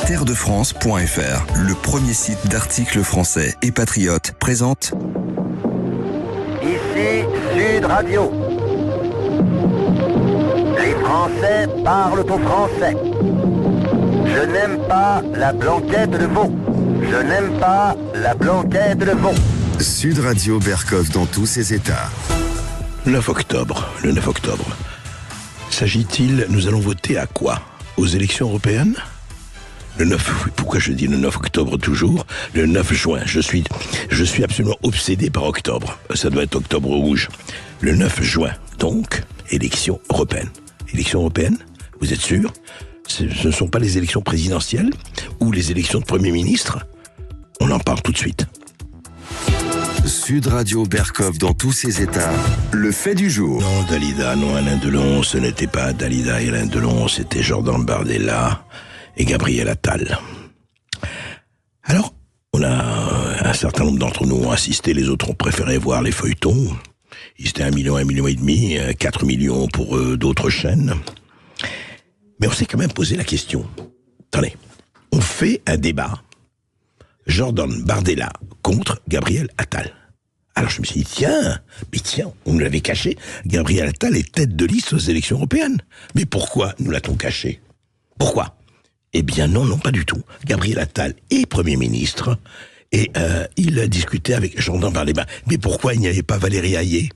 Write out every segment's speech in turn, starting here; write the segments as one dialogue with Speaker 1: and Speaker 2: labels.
Speaker 1: Terredefrance.fr, le premier site d'articles français et patriotes, présente
Speaker 2: Ici Sud Radio. Les Français parlent au français. Je n'aime pas la blanquette de veau. Je n'aime pas la blanquette de veau.
Speaker 1: Sud Radio Berkov dans tous ses états.
Speaker 3: 9 octobre, le 9 octobre. S'agit-il, nous allons voter à quoi? Aux élections européennes? Le 9, pourquoi je dis le 9 octobre toujours? Le 9 juin, je suis absolument obsédé par octobre. Ça doit être octobre rouge. Le 9 juin, donc, élections européennes. Élections européennes? Vous êtes sûr? Ce ne sont pas les élections présidentielles ou les élections de Premier ministre? On en parle tout de suite.
Speaker 1: Sud Radio Berkov dans tous ses états, le fait du jour.
Speaker 3: Non, Dalida, non, Alain Delon, ce n'était pas Dalida et Alain Delon, c'était Jordan Bardella et Gabriel Attal. Alors, on a un certain nombre d'entre nous ont assisté, les autres ont préféré voir les feuilletons. Ils étaient 1 million, 1,5 million, 4 millions pour d'autres chaînes. Mais on s'est quand même posé la question. Attendez, on fait un débat. Jordan Bardella contre Gabriel Attal. Alors je me suis dit, tiens, on nous l'avait caché. Gabriel Attal est tête de liste aux élections européennes. Mais pourquoi nous l'a-t-on caché? Pourquoi? Eh bien non, pas du tout. Gabriel Attal est Premier ministre et il a discuté avec Jordan Bardella. Mais pourquoi il n'y avait pas Valérie Hayé?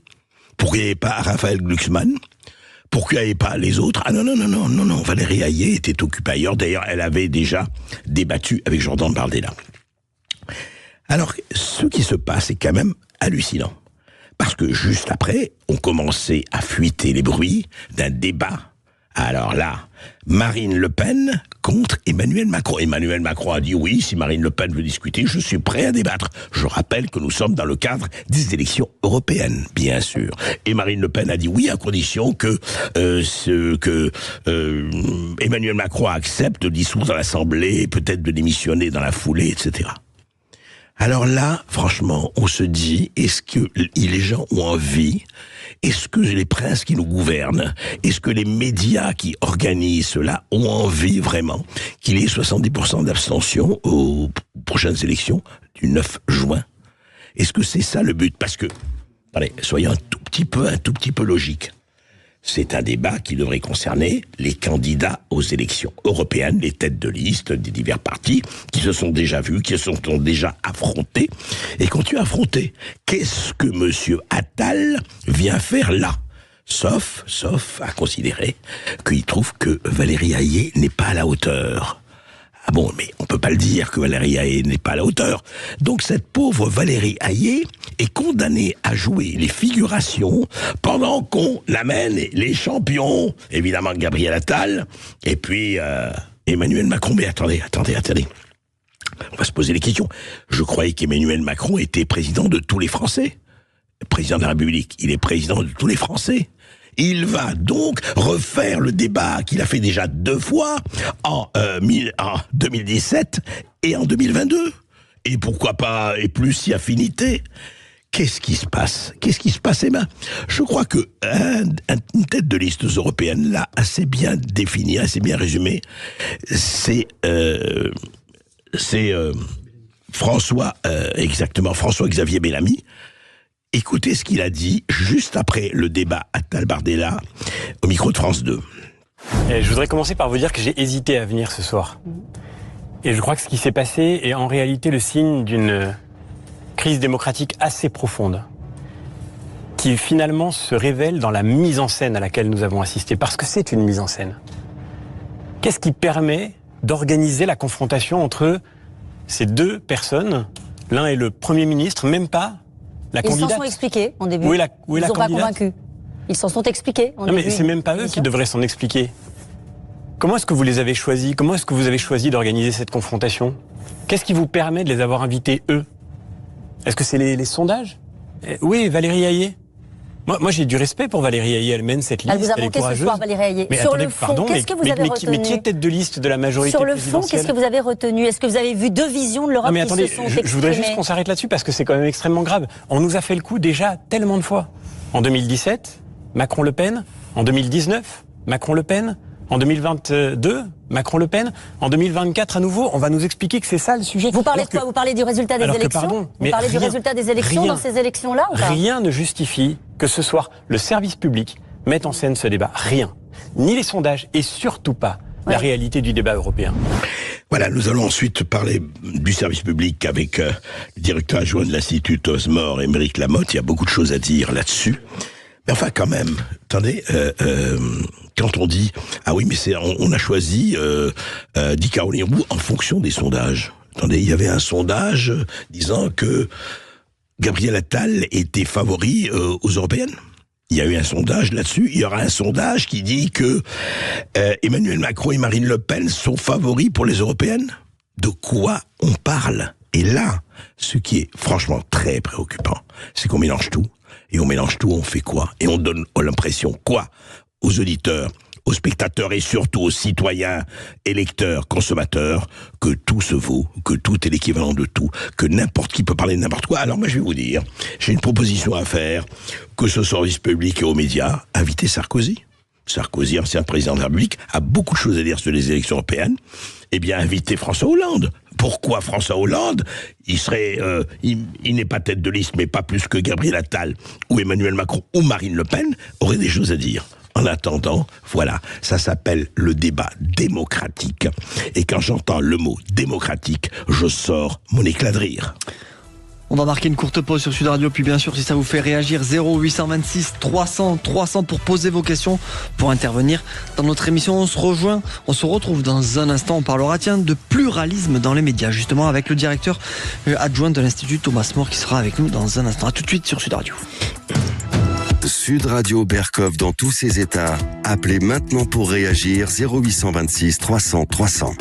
Speaker 3: Pourquoi il n'y avait pas Raphaël Glucksmann? Pourquoi il n'y avait pas les autres? Ah non, Valérie Hayé était occupée ailleurs. D'ailleurs, elle avait déjà débattu avec Jordan Bardella. Alors, ce qui se passe est quand même hallucinant. Parce que juste après, on commençait à fuiter les bruits d'un débat. Alors là, Marine Le Pen contre Emmanuel Macron. Emmanuel Macron a dit oui, si Marine Le Pen veut discuter, je suis prêt à débattre. Je rappelle que nous sommes dans le cadre des élections européennes, bien sûr. Et Marine Le Pen a dit oui à condition que Emmanuel Macron accepte de dissoudre l'Assemblée, peut-être de démissionner dans la foulée, etc. Alors là, franchement, on se dit, est-ce que les gens ont envie? Est-ce que les princes qui nous gouvernent, est-ce que les médias qui organisent cela ont envie vraiment qu'il y ait 70% d'abstention aux prochaines élections du 9 juin? Est-ce que c'est ça le but? Parce que, allez, soyons un tout petit peu logiques. C'est un débat qui devrait concerner les candidats aux élections européennes, les têtes de liste des divers partis qui se sont déjà vus, qui se sont déjà affrontés et continuent à affronter. Qu'est-ce que monsieur Attal vient faire là? Sauf à considérer qu'il trouve que Valérie Hayé n'est pas à la hauteur. Ah bon, mais on peut pas le dire que Valérie Hayé n'est pas à la hauteur. Donc cette pauvre Valérie Hayé est condamnée à jouer les figurations pendant qu'on amène les champions, évidemment Gabriel Attal, et puis Emmanuel Macron. Mais attendez. On va se poser les questions. Je croyais qu'Emmanuel Macron était président de tous les Français. Président de la République, il est président de tous les Français. Il va donc refaire le débat qu'il a fait déjà 2 fois en 2017 et en 2022. Et pourquoi pas, et plus si affinité. Qu'est-ce qui se passe, Emma? Je crois que une tête de liste européenne, là, assez bien définie, assez bien résumée, c'est François-Xavier Bellamy. Écoutez ce qu'il a dit juste après le débat Attal-Bardella au micro de France 2.
Speaker 4: Je voudrais commencer par vous dire que j'ai hésité à venir ce soir. Et je crois que ce qui s'est passé est en réalité le signe d'une crise démocratique assez profonde, qui finalement se révèle dans la mise en scène à laquelle nous avons assisté, parce que c'est une mise en scène. Qu'est-ce qui permet d'organiser la confrontation entre ces 2 personnes? L'un est le Premier ministre, même pas la candidate.
Speaker 5: Ils s'en sont expliqués en début.
Speaker 4: Où est la
Speaker 5: Ils ne sont pas
Speaker 4: candidate?
Speaker 5: convaincus. Ils s'en sont expliqués en
Speaker 4: Non,
Speaker 5: début.
Speaker 4: mais c'est même pas eux qui devraient s'en expliquer. Comment est-ce que vous les avez choisis? Comment est-ce que vous avez choisi d'organiser cette confrontation? Qu'est-ce qui vous permet de les avoir invités, eux? Est-ce que c'est les sondages? Oui, Valérie Hayé. Moi, j'ai du respect pour Valérie Hayé. Elle mène cette liste.
Speaker 5: Elle vous a manqué ce soir, Valérie Hayé.
Speaker 4: Mais
Speaker 5: sur
Speaker 4: attendez,
Speaker 5: le fond,
Speaker 4: pardon,
Speaker 5: qu'est-ce que vous avez retenu?
Speaker 4: Mais qui est tête de liste de la majorité
Speaker 5: Sur le
Speaker 4: présidentielle?
Speaker 5: fond, qu'est-ce que vous avez retenu? Est-ce que vous avez vu 2 visions de l'Europe
Speaker 4: mais
Speaker 5: qui
Speaker 4: attendez,
Speaker 5: se sont exprimées?
Speaker 4: je voudrais juste qu'on s'arrête là-dessus parce que c'est quand même extrêmement grave. On nous a fait le coup déjà tellement de fois. En 2017, Macron-Le Pen. En 2019, Macron-Le Pen. En 2022, Macron-Le Pen. En 2024, à nouveau, on va nous expliquer que c'est ça le sujet.
Speaker 5: Vous parlez de quoi? Vous parlez du résultat des élections? Vous parlez du résultat des élections dans ces élections-là ou pas?
Speaker 4: Rien ne justifie que ce soir, le service public mette en scène ce débat. Rien. Ni les sondages et surtout pas la réalité du débat européen.
Speaker 3: Voilà, nous allons ensuite parler du service public avec le directeur adjoint de l'Institut Osmore, Émeric Lamotte. Il y a beaucoup de choses à dire là-dessus. Mais enfin, quand même, attendez, quand on dit « Ah oui, mais on a choisi dit Caroline Roux en fonction des sondages ». Attendez, il y avait un sondage disant que Gabriel Attal était favori aux européennes. Il y a eu un sondage là-dessus. Il y aura un sondage qui dit que Emmanuel Macron et Marine Le Pen sont favoris pour les européennes. De quoi on parle? Et là, ce qui est franchement très préoccupant, c'est qu'on mélange tout. Et on mélange tout, on fait quoi? Et on donne l'impression, quoi? Aux auditeurs, aux spectateurs et surtout aux citoyens, électeurs, consommateurs, que tout se vaut, que tout est l'équivalent de tout, que n'importe qui peut parler de n'importe quoi. Alors moi je vais vous dire, j'ai une proposition à faire, que ce service public et aux médias, invitez Sarkozy. Sarkozy, ancien président de la République, a beaucoup de choses à dire sur les élections européennes. Eh bien, invitez François Hollande. Pourquoi François Hollande? Il n'est pas tête de liste, mais pas plus que Gabriel Attal, ou Emmanuel Macron, ou Marine Le Pen, auraient des choses à dire. En attendant, voilà, ça s'appelle le débat démocratique. Et quand j'entends le mot démocratique, je sors mon éclat de rire.
Speaker 6: On va marquer une courte pause sur Sud Radio, puis bien sûr, si ça vous fait réagir, 0826 300 300 pour poser vos questions, pour intervenir dans notre émission. On se retrouve dans un instant. On parlera, de pluralisme dans les médias, justement, avec le directeur adjoint de l'Institut Thomas More qui sera avec nous dans un instant. À tout de suite sur Sud Radio.
Speaker 1: Sud Radio Berkov dans tous ses états. Appelez maintenant pour réagir 0826 300 300.